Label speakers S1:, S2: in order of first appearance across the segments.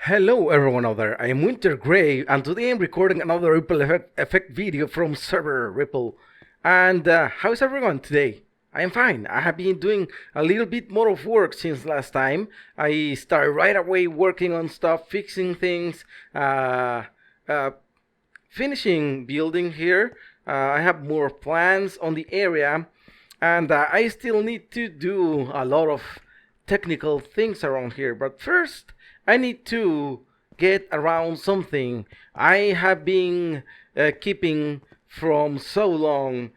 S1: Hello everyone out there, I am Winter Gray and today I'm recording another Ripple effect video from server Ripple. And how's everyone today? I am fine. I have been doing a little bit more of work since last time. I started right away working on stuff, fixing things, uh, finishing building here. I have more plans on the area and I still need to do a lot of technical things around here. But first, I need to get around something I have been keeping from so long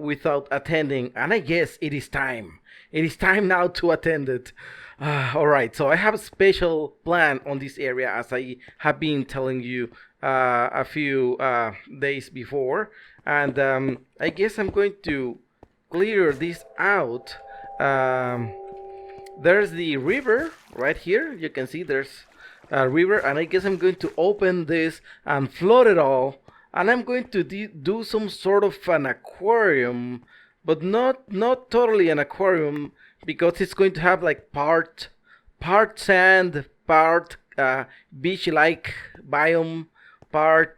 S1: without attending, and I guess it is time. It is time now to attend it. Alright, so I have a special plan on this area as I have been telling you a few days before, and I guess I'm going to clear this out. There's the river right here. You can see there's a river, and I guess I'm going to open this and flood it all, and I'm going to do some sort of an aquarium, but not totally an aquarium, because it's going to have like part sand, part beach-like biome, part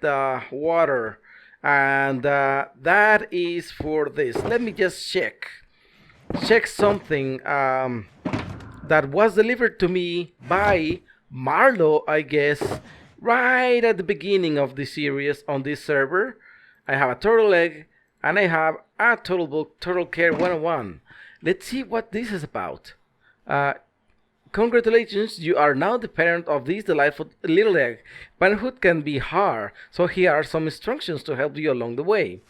S1: water, and that is for this. Let me just check something that was delivered to me by Marloe, I guess, right at the beginning of the series on this server. I have a turtle egg and I have a turtle book, Turtle Care 101. Let's see what this is about. Uh, Congratulations, you are now the parent of this delightful little egg. Parenthood can be hard, so here are some instructions to help you along the way.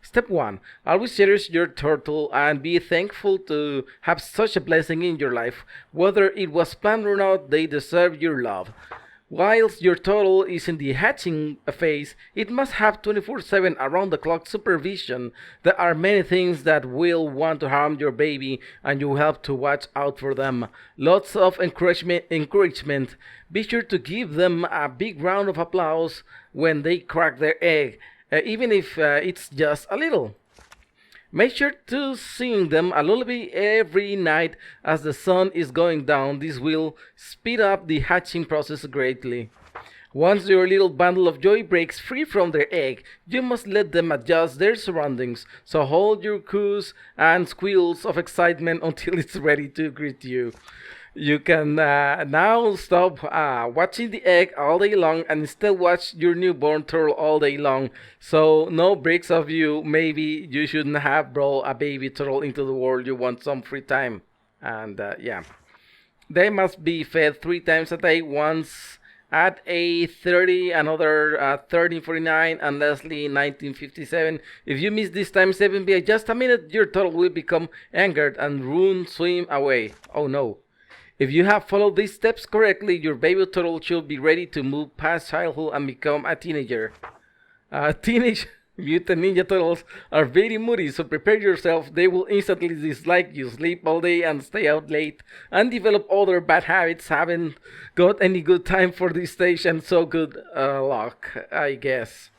S1: Step 1. Always cherish your turtle and be thankful to have such a blessing in your life. Whether it was planned or not, they deserve your love. Whilst your turtle is in the hatching phase, it must have 24/7 around-the-clock supervision. There are many things that will want to harm your baby, and you have to watch out for them. Lots of encouragement. Be sure to give them a big round of applause when they crack their egg, even if it's just a little. Make sure to sing them a lullaby every night as the sun is going down. This will speed up the hatching process greatly. Once your little bundle of joy breaks free from their egg, you must let them adjust their surroundings. So hold your coos and squeals of excitement until it's ready to greet you. You can now stop watching the egg all day long and instead watch your newborn turtle all day long. So no breaks of you. Maybe you shouldn't have brought a baby turtle into the world. You want some free time. And yeah. They must be fed 3 times a day, once at 8:30, another 13:49, and lastly 19:57. If you miss this time 7 by just a minute, your turtle will become angered and run swim away. Oh no. If you have followed these steps correctly, your baby turtle should be ready to move past childhood and become a teenager. Teenage Mutant Ninja Turtles are very moody, so prepare yourself. They will instantly dislike you, sleep all day and stay out late, and develop other bad habits. Haven't got any good time for this stage, and so good luck, I guess.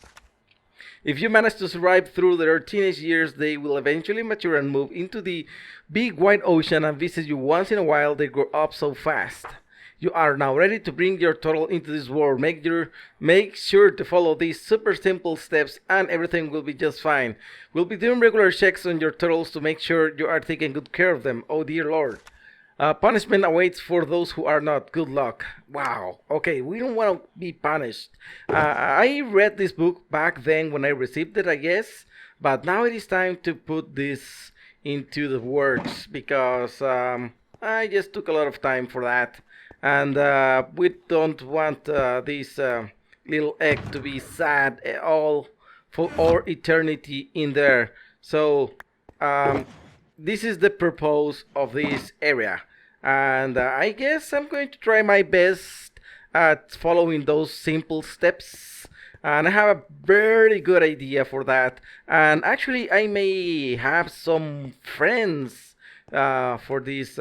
S1: If you manage to survive through their teenage years, they will eventually mature and move into the big wide ocean and visit you once in a while. They grow up so fast. You are now ready to bring your turtle into this world. Make sure to follow these super simple steps and everything will be just fine. We'll be doing regular checks on your turtles to make sure you are taking good care of them. Oh dear Lord. Punishment awaits for those who are not. Good luck. Wow. Okay, we don't want to be punished. I read this book back then when I received it, I guess. But now it is time to put this into the words because I just took a lot of time for that. And we don't want this little egg to be sad at all for all eternity in there. So this is the purpose of this area, and I guess I'm going to try my best at following those simple steps, and I have a very good idea for that. And actually I may have some friends for this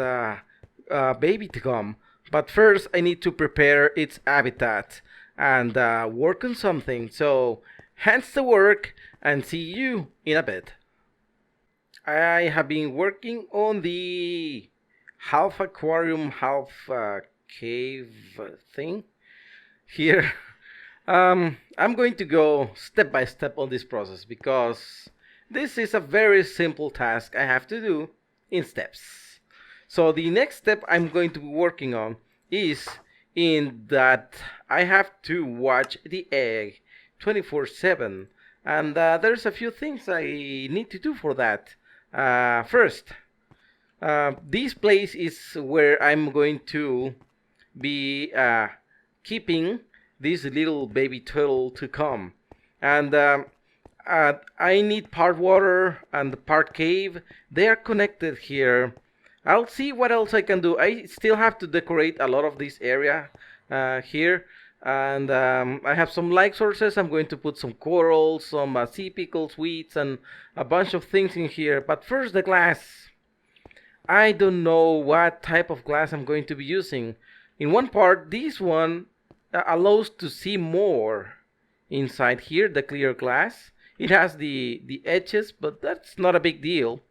S1: baby to come, but first I need to prepare its habitat and work on something. So hands to work and see you in a bit. I have been working on the half aquarium, half cave thing. here. I'm going to go step by step on this process because this is a very simple task I have to do in steps. So the next step I'm going to be working on is in that I have to watch the egg 24/7, and there's a few things I need to do for that. First, this place is where I'm going to be keeping this little baby turtle to come. And I need part water and part cave. They are connected here. I'll see what else I can do. I still have to decorate a lot of this area here. And I have some light sources. I'm going to put some coral, some sea pickles, weeds, and a bunch of things in here. But first, the glass. I don't know what type of glass I'm going to be using. In one part, this one allows to see more inside here, the clear glass. It has the edges, but that's not a big deal.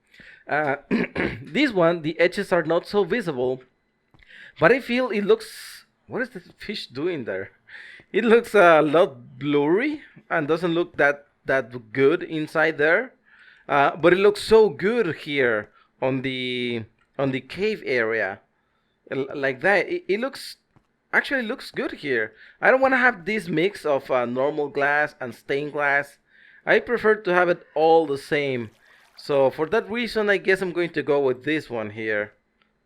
S1: This one, the edges are not so visible, but I feel it looks... What is the fish doing there? It looks a lot blurry and doesn't look that good inside there. But it looks so good here on the cave area, like that. It looks actually looks good here. I don't want to have this mix of normal glass and stained glass. I prefer to have it all the same. So for that reason, I guess I'm going to go with this one here.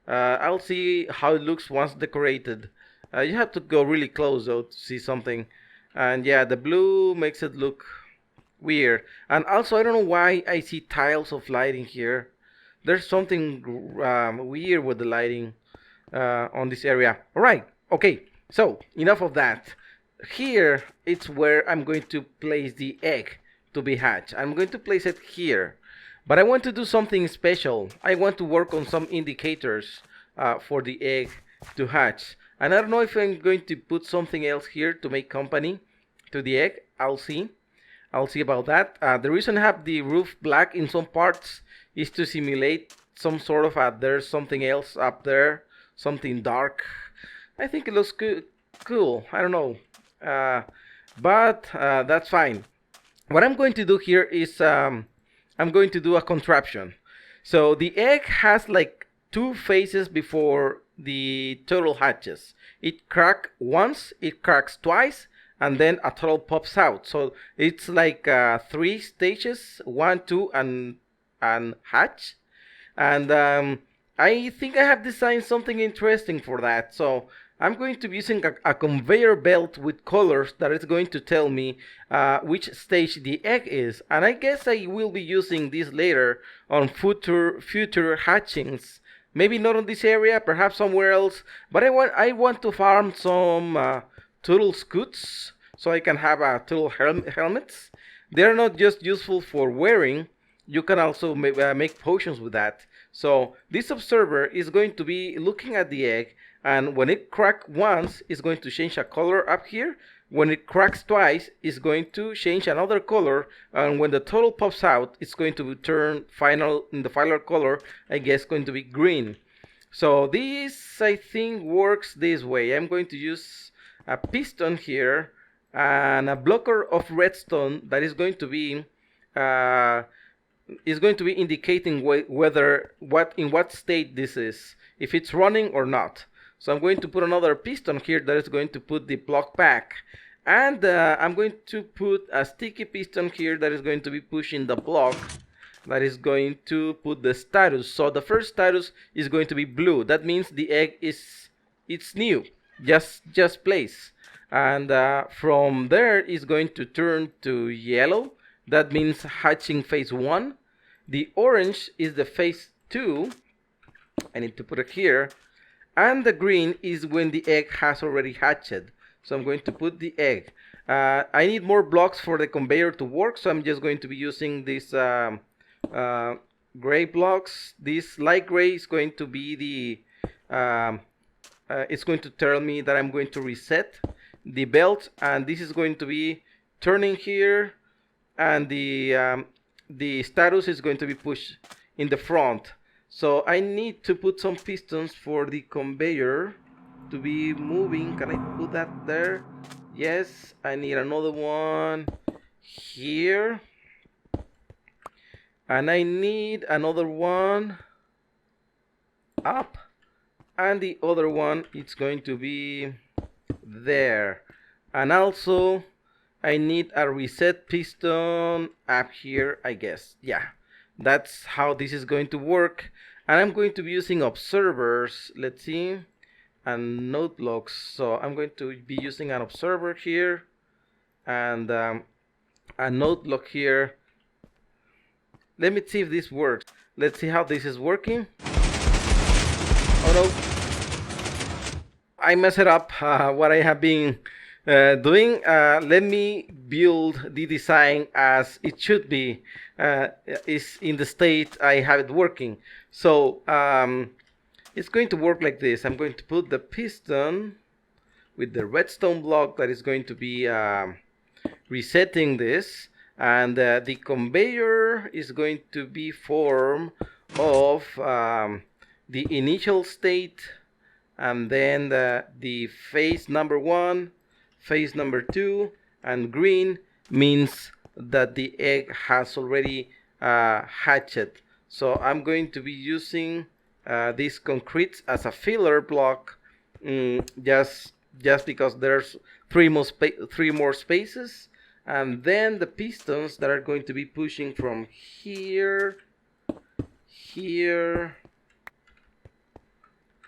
S1: I'll see how it looks once decorated. You have to go really close though to see something. And yeah, the blue makes it look weird. And also, I don't know why I see tiles of lighting here. There's something weird with the lighting on this area. Alright, okay, so enough of that. Here, it's where I'm going to place the egg to be hatched. I'm going to place it here. But I want to do something special. I want to work on some indicators for the egg to hatch. And I don't know if I'm going to put something else here to make company to the egg. I'll see. I'll see about that. The reason I have the roof black in some parts is to simulate some sort of there's something else up there, something dark. I think it looks cool. I don't know, but that's fine. What I'm going to do here is I'm going to do a contraption. So the egg has like two phases before the turtle hatches. It cracks once, it cracks twice, and then a turtle pops out. So it's like 3 stages: 1, 2, and hatch. And I think I have designed something interesting for that. So I'm going to be using a conveyor belt with colors that is going to tell me which stage the egg is. And I guess I will be using this later on future hatchings. Maybe not on this area, perhaps somewhere else. But I want to farm some turtle scoots so I can have turtle helmets. They're not just useful for wearing. You can also make potions with that. So this observer is going to be looking at the egg, and when it cracks once, it's going to change a color up here. When it cracks twice, it's going to change another color, and when the turtle pops out, it's going to turn in the final color, I guess, going to be green. So this, I think, works this way. I'm going to use a piston here and a blocker of redstone that is going to be indicating in what state this is, if it's running or not. So I'm going to put another piston here that is going to put the block back, and I'm going to put a sticky piston here that is going to be pushing the block that is going to put the status. So the first status is going to be blue. That means the egg it's new, just placed, and from there it's going to turn to yellow. That means hatching phase 1. The orange is the phase 2. I need to put it here. And the green is when the egg has already hatched. So I'm going to put the egg. I need more blocks for the conveyor to work, so I'm just going to be using these gray blocks. This light gray is going to be it's going to tell me that I'm going to reset the belt, and this is going to be turning here, and the status is going to be pushed in the front. So I need to put some pistons for the conveyor to be moving. Can I put that there? Yes, I need another one here. And I need another one up. And the other one, it's going to be there. And also, I need a reset piston up here, I guess. Yeah, that's how this is going to work. And I'm going to be using observers. Let's see. And node logs. So I'm going to be using an observer here. And a node log here. Let me see if this works. Let's see how this is working. Oh no, I messed it up. What I have been doing. Let me build the design as it should be. Is in the state I have it working. So it's going to work like this. I'm going to put the piston with the redstone block that is going to be resetting this. And the conveyor is going to be formed of the initial state, and then the phase number 1, phase number 2, and green means that the egg has already hatched. So I'm going to be using this concrete as a filler block, just because there's three more spaces. And then the pistons that are going to be pushing from here, here,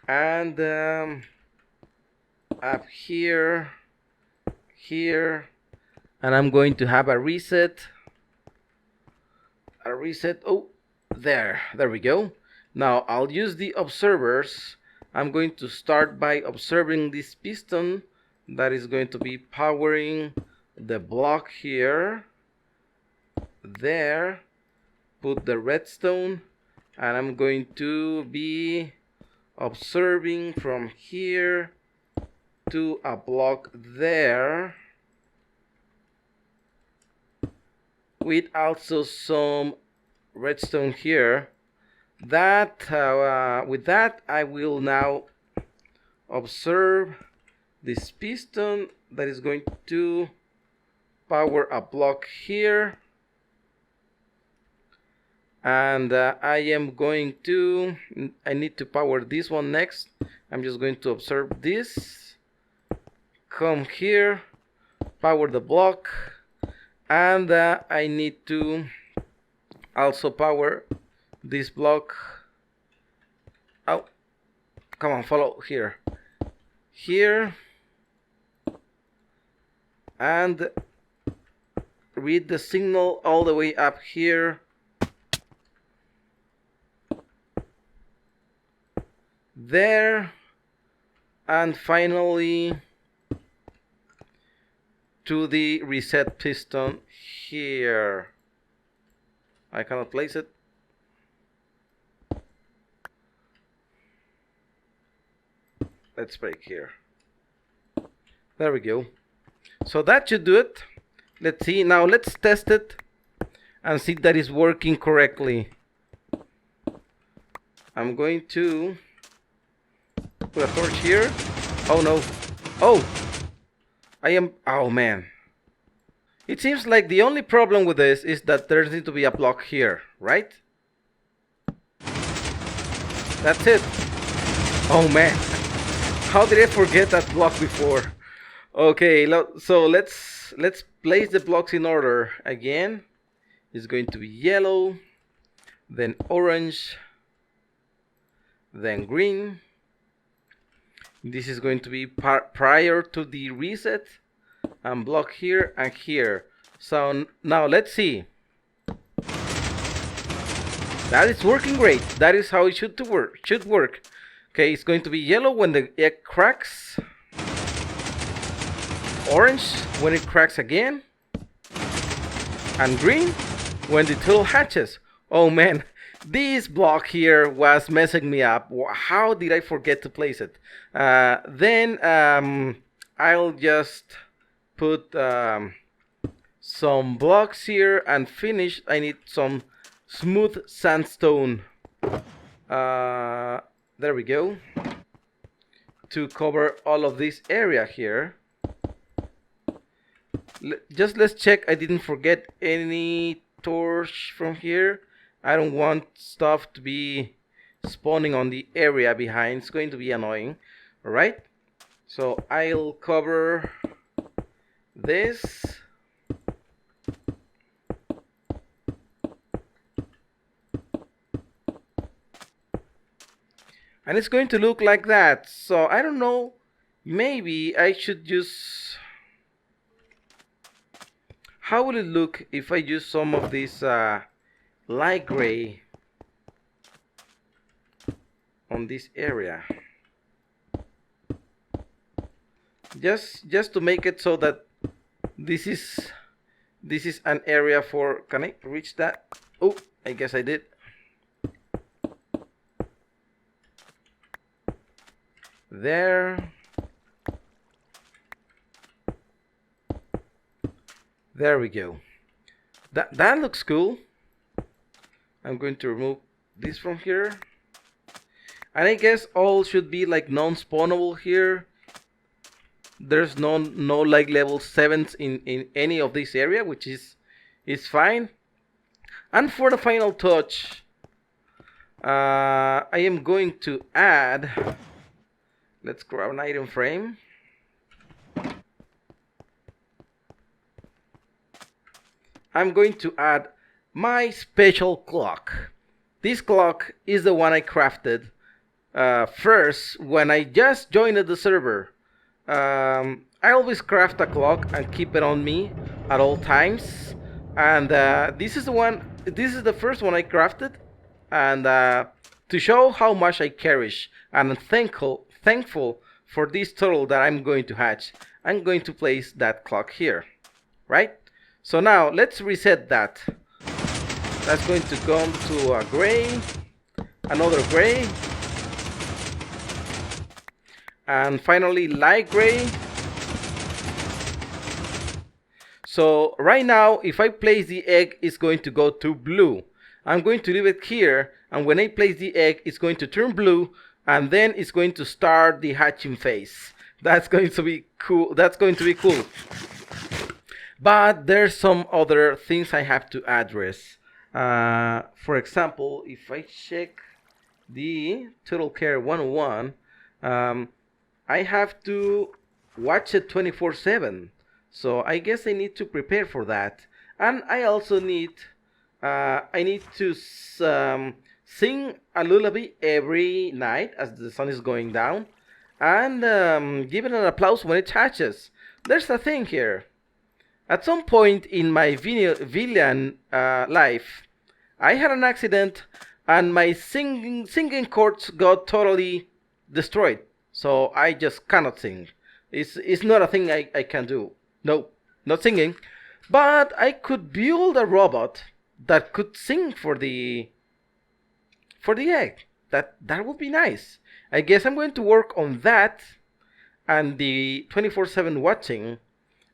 S1: and up here, here. And I'm going to have a reset. Oh, there we go. Now I'll use the observers. I'm going to start by observing this piston that is going to be powering the block here, there, put the redstone, and I'm going to be observing from here to a block there, with also some redstone here. That with that I will now observe this piston that is going to power a block here, and I need to power this one next. I'm just going to observe this, come here, power the block, and I need to also power this block. Oh, come on, follow here, and read the signal all the way up here, there, and finally to the reset piston here. I cannot place it. Let's break here. There we go. So that should do it. Let's see. Now let's test it and see that it's working correctly. I'm going to put a torch here. Oh no. Oh! Oh man. It seems like the only problem with this is that there needs to be a block here, right? That's it. Oh man. How did I forget that block before? Okay, so let's place the blocks in order again. It's going to be yellow, then orange, then green. This is going to be prior to the reset, and block here and here. So now let's see. That is working great. That is how it should work. Okay, it's going to be yellow when the egg cracks, orange when it cracks again, and green when the turtle hatches. Oh man, this block here was messing me up. How did I forget to place it? Then I'll just put some blocks here and finish. I need some smooth sandstone. There we go. To cover all of this area here. Just let's check I didn't forget any torch from here. I don't want stuff to be spawning on the area behind. It's going to be annoying. Alright, so I'll cover this. And it's going to look like that. So I don't know, maybe I should use... How will it look if I use some of this light gray on this area? Just to make it so that this is an area for... Can I reach that? Oh, I guess I did. There. There we go. That looks cool. I'm going to remove this from here. And I guess all should be like non-spawnable here. There's no like level 7s in any of this area, which is fine. And for the final touch, I am going to add... Let's grab an item frame. I'm going to add my special clock. This clock is the one I crafted first when I just joined the server. I always craft a clock and keep it on me at all times. And this is the first one I crafted. And to show how much I cherish and I'm thankful for this turtle that I'm going to hatch, I'm going to place that clock here, right? So now let's reset that. That's going to come to a gray, another gray, and finally light gray. So right now, if I place the egg, it's going to go to blue. I'm going to leave it here, and when I place the egg, it's going to turn blue, and then it's going to start the hatching phase. That's going to be cool. That's going to be cool. But there's some other things I have to address. For example, if I check the Total Care 101, I have to watch it 24/7. So I guess I need to prepare for that. And I also need to sing a lullaby every night as the sun is going down. And give it an applause when it hatches. There's a thing here. At some point in my villain life, I had an accident and my singing chords got totally destroyed. So I just cannot sing. It's not a thing I can do. No, not singing. But I could build a robot that could sing for the egg. That would be nice. I guess I'm going to work on that and the 24/7 watching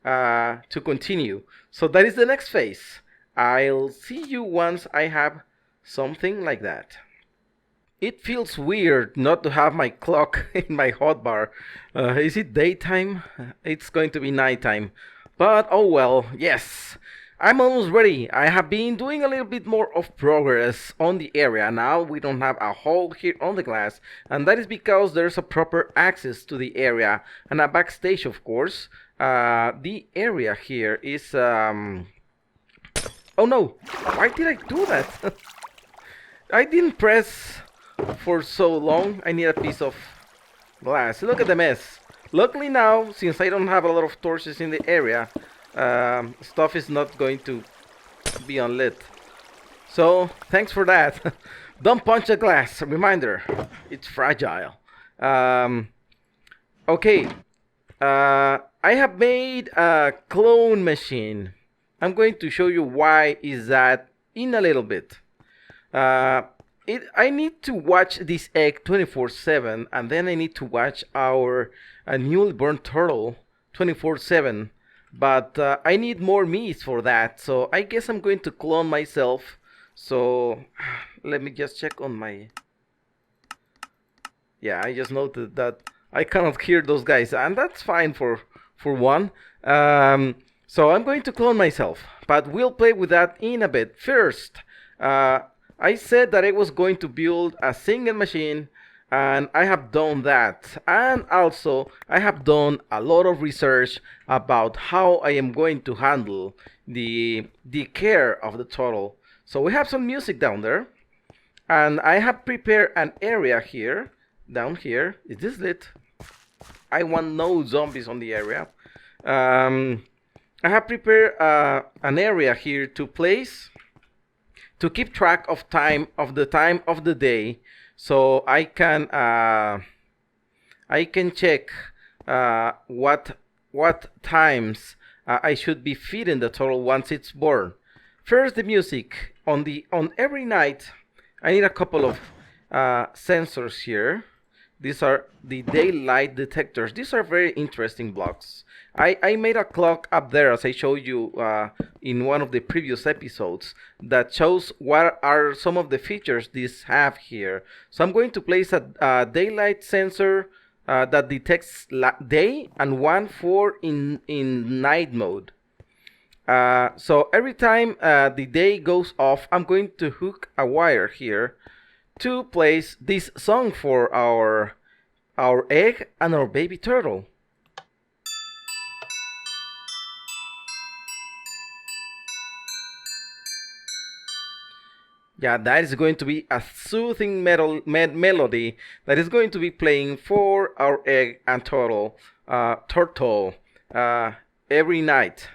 S1: to continue. So that is the next phase. I'll see you once I have something like that. It feels weird not to have my clock in my hotbar. Is it daytime? It's going to be nighttime. But oh well, yes. I'm almost ready. I have been doing a little bit more of progress on the area. Now we don't have a hole here on the glass, and that is because there's a proper access to the area and a backstage, of course. The area here is oh no, why did I do that? I didn't press for so long. I need a piece of glass. Look at the mess. Luckily now, since I don't have a lot of torches in the area, stuff is not going to be unlit. So thanks for that. Don't punch the glass. Reminder, it's fragile. Okay. I have made a clone machine. I'm going to show you why is that in a little bit. I need to watch this egg 24/7, and then I need to watch our newly born turtle 24/7. But I need more meat for that, so I guess I'm going to clone myself. So let me just check on my... Yeah, I just noted that I cannot hear those guys, and that's fine for one. So I'm going to clone myself, but we'll play with that in a bit. First, I said that I was going to build a single machine, and I have done that. And also, I have done a lot of research about how I am going to handle the care of the turtle. So we have some music down there, and I have prepared an area here, down here. Is this lit? I want no zombies on the area. I have prepared an area here to place, to keep track of time of the day, so I can check what times I should be feeding the turtle once it's born. First, the music on every night. I need a couple of sensors here. These are the daylight detectors. These are very interesting blocks. I made a clock up there, as I showed you in one of the previous episodes, that shows what are some of the features these have here. So I'm going to place a daylight sensor that detects day, and one for in night mode. So every time the day goes off, I'm going to hook a wire here to place this song for our egg and our baby turtle. Yeah, that is going to be a soothing melody that is going to be playing for our egg and turtle every night.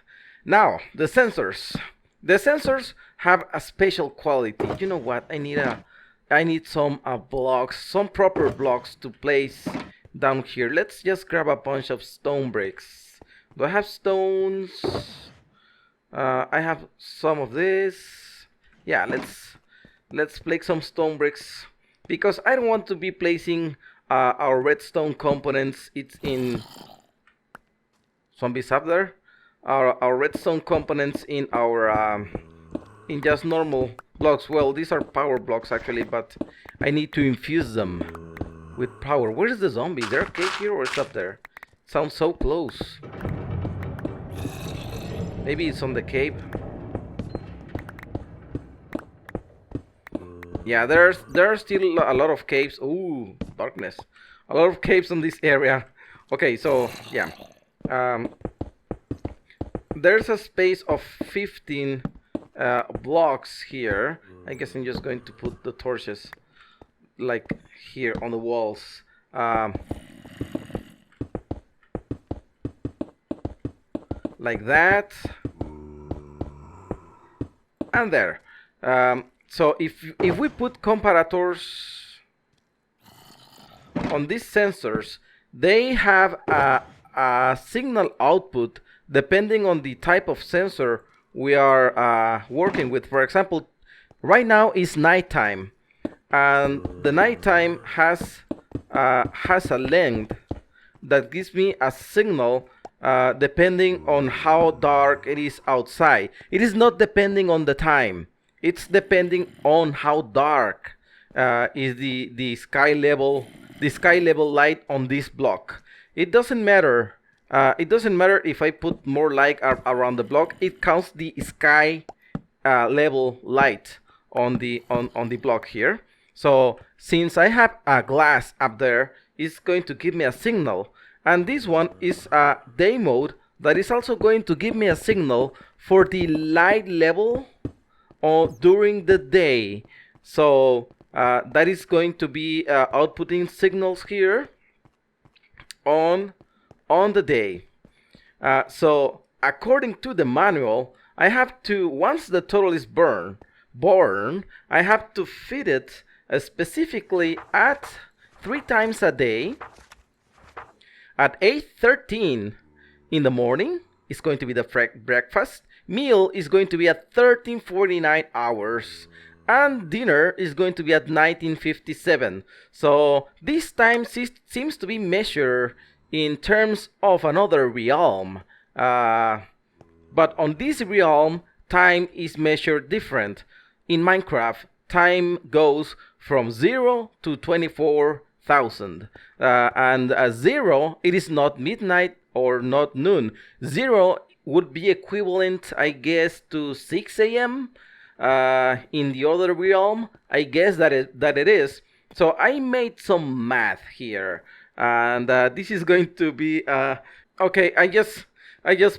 S1: Now, the sensors. The sensors have a special quality. You know what? I need some blocks, some proper blocks to place down here. Let's just grab a bunch of stone bricks. Do I have stones? I have some of this. Yeah, let's place some stone bricks, because I don't want to be placing our redstone components. It's in zombies up there. Our redstone components in our in just normal blocks. Well, these are power blocks actually, but I need to infuse them with power. Where is the zombie? Is there a cave here, or it's up there? It sounds so close. Maybe it's on the cave. Yeah, there are still a lot of caves. Ooh, darkness. A lot of caves in this area. Okay, so yeah. There's a space of 15 blocks here. I guess I'm just going to put the torches like here on the walls. Like that. And there. So if we put comparators on these sensors, they have a signal output depending on the type of sensor we are working with. For example, right now is nighttime, and the nighttime has a length that gives me a signal depending on how dark it is outside. It is not depending on the time. It's depending on how dark is the sky level light on this block. It doesn't matter. It doesn't matter if I put more light around the block. It counts the sky level light on the block here. So since I have a glass up there, it's going to give me a signal. And this one is a day mode that is also going to give me a signal for the light level during the day. So that is going to be outputting signals here on the day. So according to the manual, I have to, once the turtle is born, I have to feed it specifically at 3 times a day. At 8:13 in the morning is going to be the breakfast. Meal is going to be at 13:49 hours. And dinner is going to be at 19:57. So this time seems to be measured in terms of another realm. But on this realm, time is measured different. In Minecraft, time goes from 0 to 24,000. And 0, it is not midnight or not noon. 0 would be equivalent, I guess, to 6 a.m. In the other realm. I guess that it is. So I made some math here, and this is going to be okay. I just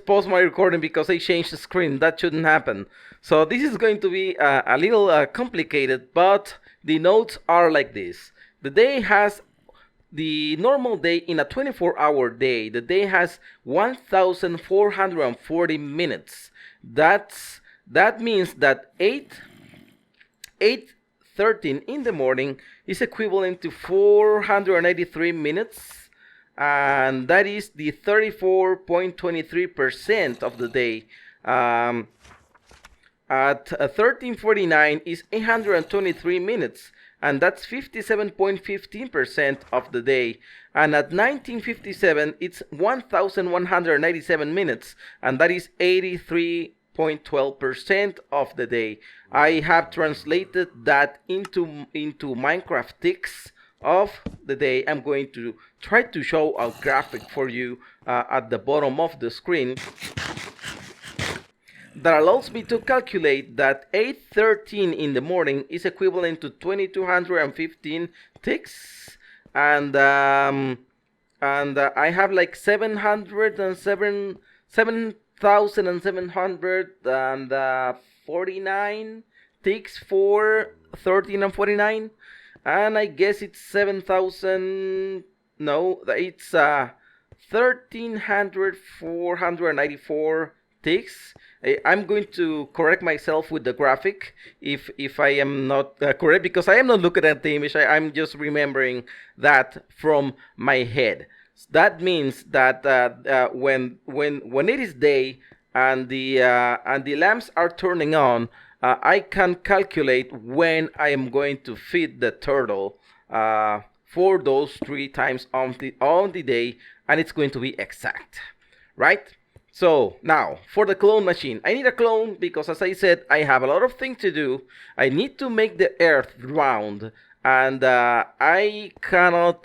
S1: paused my recording because I changed the screen. That shouldn't happen. So this is going to be a little complicated, but the notes are like this. The normal day in a 24-hour day, the day has 1,440 minutes. That means that 8:13 in the morning is equivalent to 483 minutes, and that is the 34.23% of the day. At 13:49 is 823 minutes, and that's 57.15% of the day. And at 19:57 it's 1,197 minutes, and that is 83.12% of the day. I have translated that into Minecraft ticks of the day. I'm going to try to show a graphic for you at the bottom of the screen that allows me to calculate that 8:13 in the morning is equivalent to 2,215 ticks, and I have like 7,749 ticks for 13 and 49, and I guess it's 7,000. No, it's 1,494 ticks. I'm going to correct myself with the graphic if I am not correct, because I am not looking at the image. I'm just remembering that from my head. That means that when it is day and the lamps are turning on, I can calculate when I am going to feed the turtle for those 3 times on the day, and it's going to be exact, right? So now for the clone machine, I need a clone because, as I said, I have a lot of things to do. I need to make the earth round, and I cannot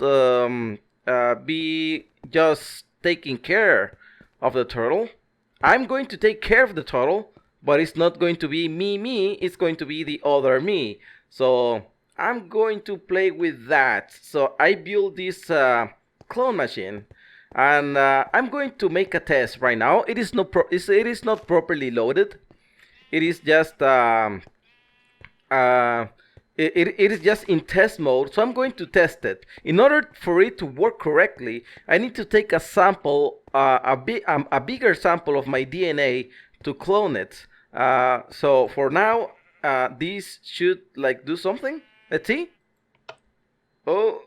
S1: be just taking care of the turtle. I'm going to take care of the turtle, but it's not going to be me, it's going to be the other me. So I'm going to play with that. So I built this clone machine, and I'm going to make a test right now. It is not properly loaded. It is just it is just in test mode. So I'm going to test it. In order for it to work correctly, I need to take a sample, a bigger sample of my DNA to clone it. So for now, this should like do something. Let's see. Oh.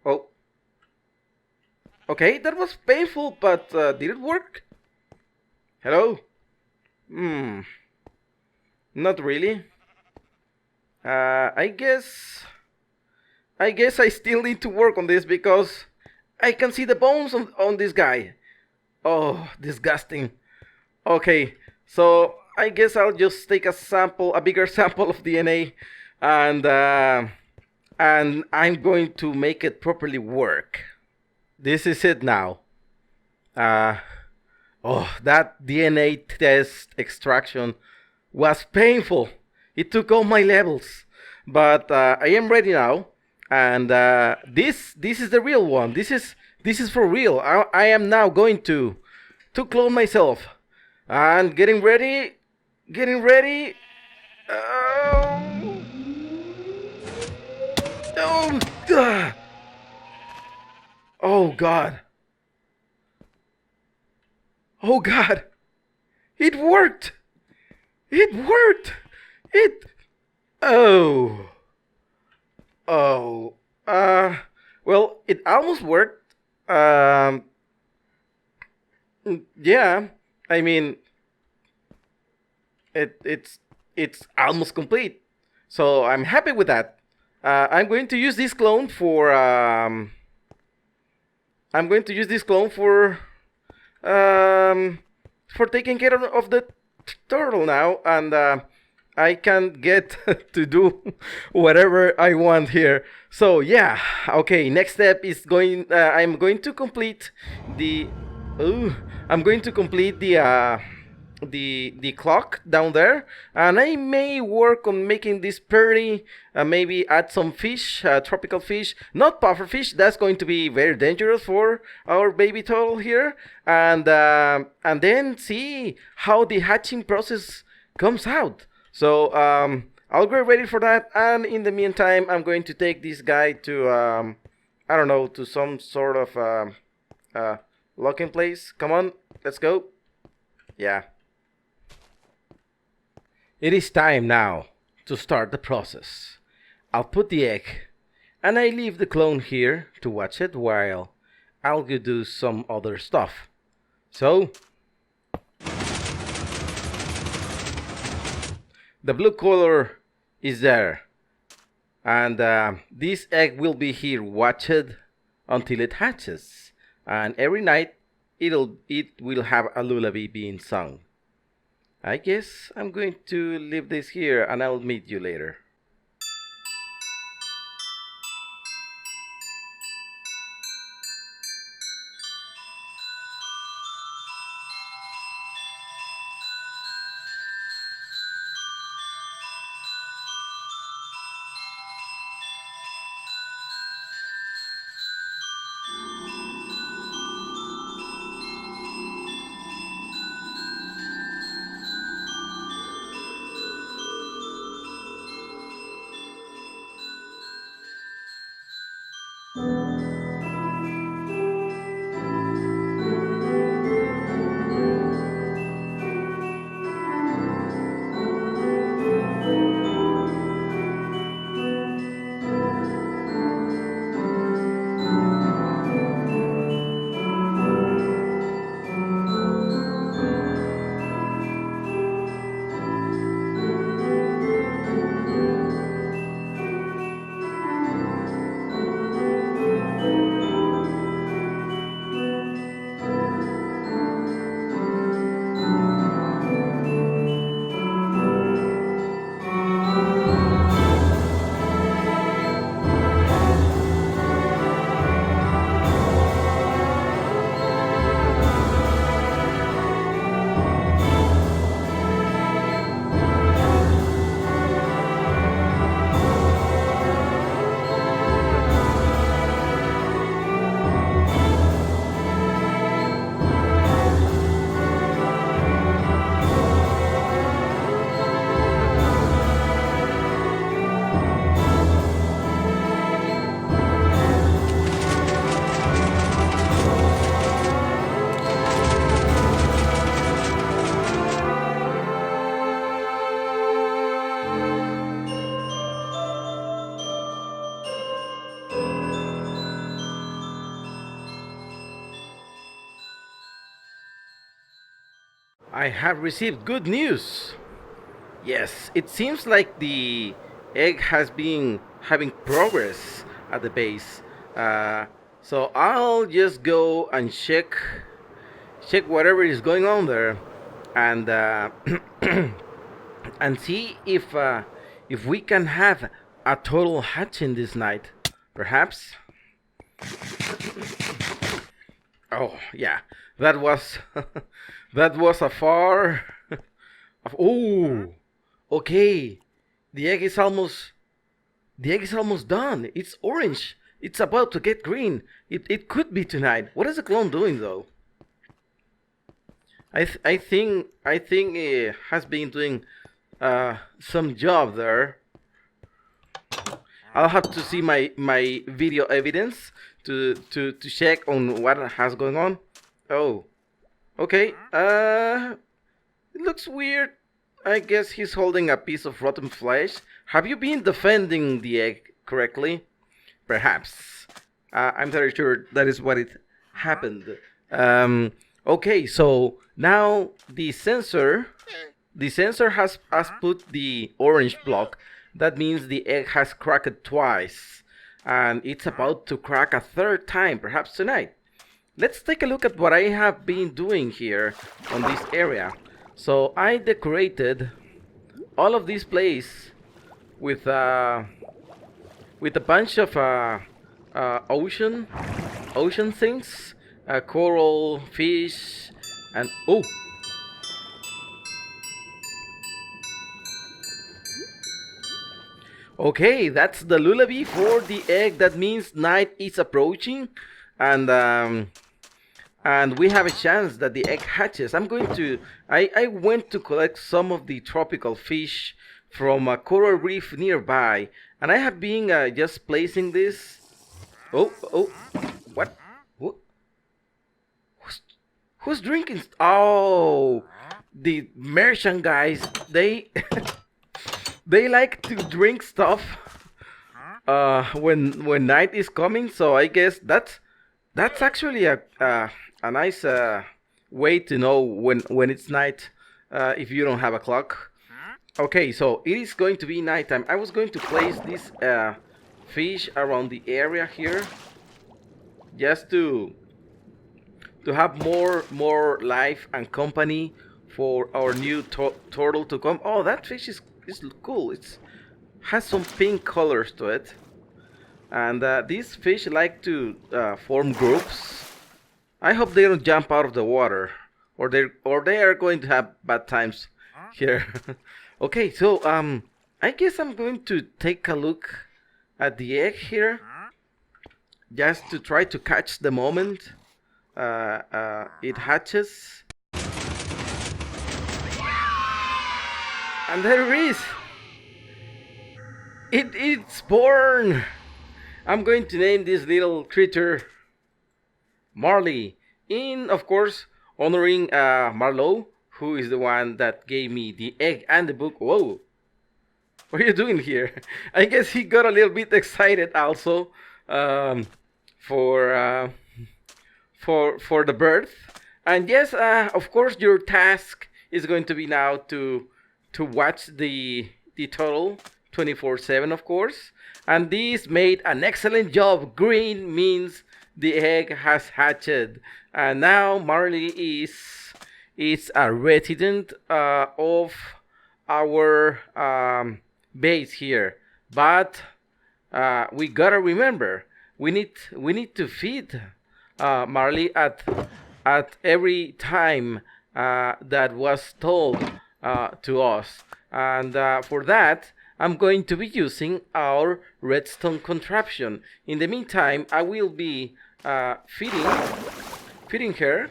S1: Oh. Okay, that was painful, but did it work? Hello? Not really. I guess I still need to work on this because I can see the bones on this guy. Oh, disgusting. Okay, so I guess I'll just take a bigger sample of DNA, and I'm going to make it properly work. This is it now. Oh, that DNA test extraction was painful. It took all my levels, but I am ready now, and this is the real one. This is for real. I am now going to clone myself, and getting ready. Oh, God. Oh, God. Oh, God. It worked. Oh. Well, it almost worked. Yeah. I mean, it's almost complete. So I'm happy with that. I'm going to use this clone for taking care of the turtle now, and I can get to do whatever I want here. So yeah, okay. Next step is I'm going to complete the Oh, I'm going to complete the clock down there, and I may work on making this pretty. Maybe add some fish, tropical fish, not puffer fish. That's going to be very dangerous for our baby turtle here. And then see how the hatching process comes out. So I'll get ready for that. And in the meantime, I'm going to take this guy to I don't know, to some sort of locking place. Come on, let's go. Yeah. It is time now to start the process. I'll put the egg, and I leave the clone here to watch it while I'll go do some other stuff. So, the blue color is there, and this egg will be here watched until it hatches, and every night it will have a lullaby being sung. I guess I'm going to leave this here and I'll meet you later. I have received good news. Yes, it seems like the egg has been having progress at the base. So I'll just go and check whatever is going on there, and and see if we can have a total hatching this night, perhaps. Oh yeah, that was that was a far. Oh, okay. The egg is almost done. It's orange. It's about to get green. It could be tonight. What is the clone doing though? I think it has been doing some job there. I'll have to see my video evidence to check on what has going on. Oh, okay. It looks weird. I guess he's holding a piece of rotten flesh. Have you been defending the egg correctly? Perhaps. I'm very sure that is what it happened. Okay, so now the sensor has put the orange block. That means the egg has cracked twice, and it's about to crack a third time, perhaps tonight. Let's take a look at what I have been doing here on this area. So I decorated all of this place with a bunch of ocean things, coral, fish, and oh. Okay, that's the lullaby for the egg. That means night is approaching, and we have a chance that the egg hatches. I went to collect some of the tropical fish from a coral reef nearby, and I have been just placing this. Oh, what? Who, who's drinking? Oh, the merchant guys. They they like to drink stuff when night is coming. So I guess that's actually a nice way to know when it's night if you don't have a clock. Okay, so it is going to be nighttime. I was going to place this fish around the area here, just to have more life and company for our new turtle to come. Oh, that fish is cool. It's has some pink colors to it, and these fish like to form groups. I hope they don't jump out of the water, or they are going to have bad times here. Okay, so I guess I'm going to take a look at the egg here, just to try to catch the moment it hatches. And there it is. It's born. I'm going to name this little creature Marley, in of course honoring Marloe, who is the one that gave me the egg and the book. Whoa, what are you doing here? I guess he got a little bit excited also for the birth. And yes, of course, your task is going to be now to watch the turtle 24/7, of course. And this made an excellent job. Green means the egg has hatched, and now Marley is a resident of our base here. But we gotta remember, we need to feed Marley at every time that was told to us, and for that I'm going to be using our redstone contraption. In the meantime, I will be feeding her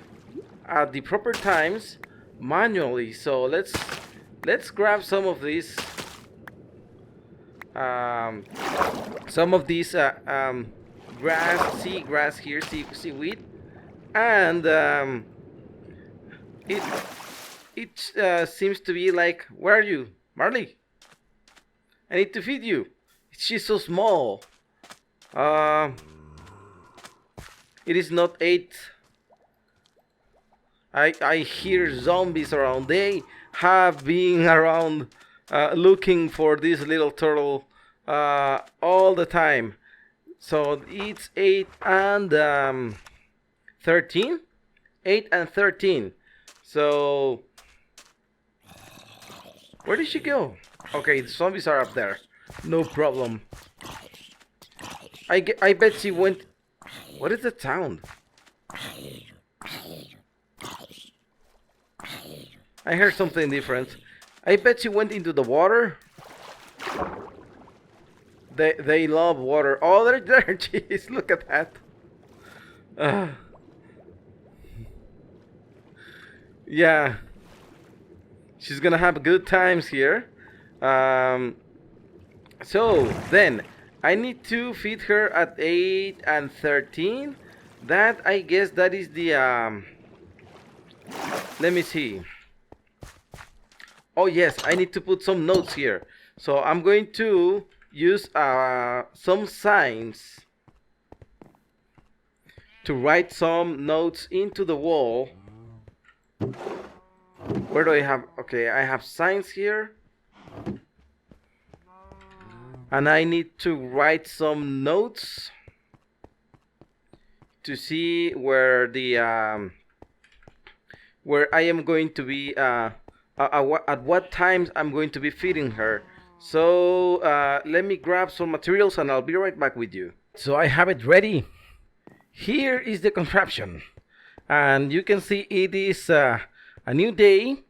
S1: at the proper times manually. So let's grab some of these grass, seagrass here, seaweed, and it seems to be like, where are you, Marley? I need to feed you. She's so small. It is not 8. I hear zombies around. They have been around looking for this little turtle all the time. So it's 8 and 13. 8 and 13. So where did she go? Okay, the zombies are up there. No problem. I bet she went. What is that sound? I heard something different. I bet she went into the water. They love water. Oh, there she is. Look at that. Yeah. She's gonna have good times here. So then I need to feed her at 8 and 13. That, I guess, that is the let me see. Oh yes, I need to put some notes here. So I'm going to use some signs to write some notes into the wall. Where do I have? Okay, I have signs here. And I need to write some notes to see where where I am going to be at what times I'm going to be feeding her. So let me grab some materials and I'll be right back with you. So I have it ready. Here is the contraption. and you can see it is a new day,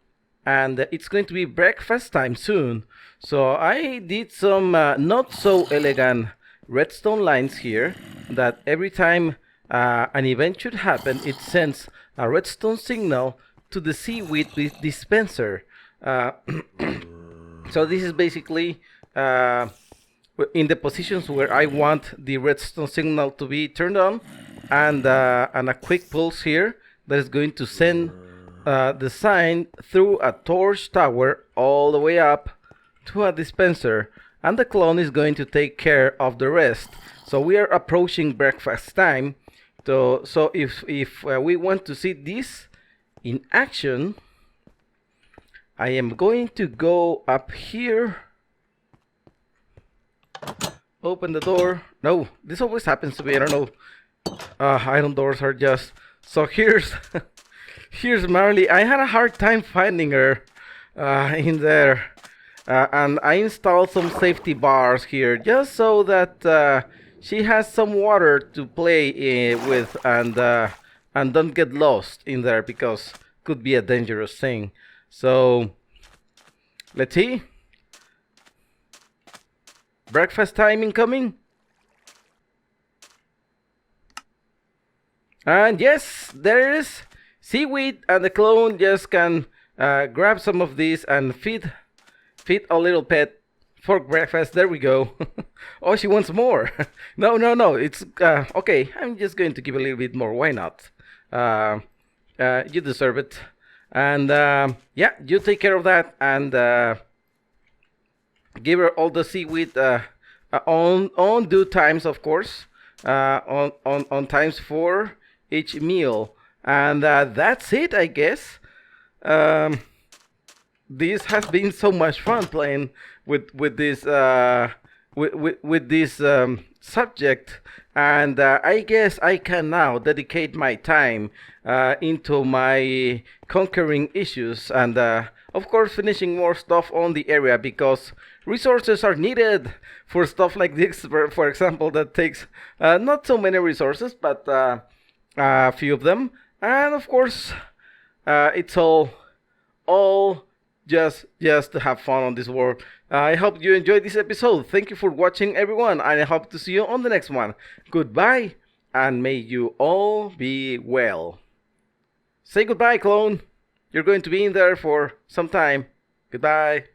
S1: and it's going to be breakfast time soon. So I did some not so elegant redstone lines here that every time an event should happen, it sends a redstone signal to the seaweed dispenser. So this is basically in the positions where I want the redstone signal to be turned on, and a quick pulse here that is going to send the sign through a torch tower all the way up to a dispenser, and the clone is going to take care of the rest. So we are approaching breakfast time. So if we want to see this in action, I am going to go up here, open the door. No, this always happens to me. I don't know. Iron doors are just... So here's here's Marley. I had a hard time finding her in there, and I installed some safety bars here just so that she has some water to play with, and don't get lost in there, because could be a dangerous thing. So let's see. Breakfast time incoming. And yes, there is seaweed, and the clone just can grab some of these and feed a little pet for breakfast. There we go. Oh, she wants more. No, it's okay. I'm just going to give a little bit more. Why not? You deserve it. And yeah, you take care of that, and give her all the seaweed on due times, of course, on times for each meal. And that's it, I guess. This has been so much fun playing with this with this subject, and I guess I can now dedicate my time into my conquering issues, and of course finishing more stuff on the area, because resources are needed for stuff like this, for example, that takes not so many resources, but a few of them. And of course it's all just to have fun on this world. I hope you enjoyed this episode. Thank you for watching, everyone, and I hope to see you on the next one. Goodbye, and may you all be well. Say goodbye, clone. You're going to be in there for some time. Goodbye.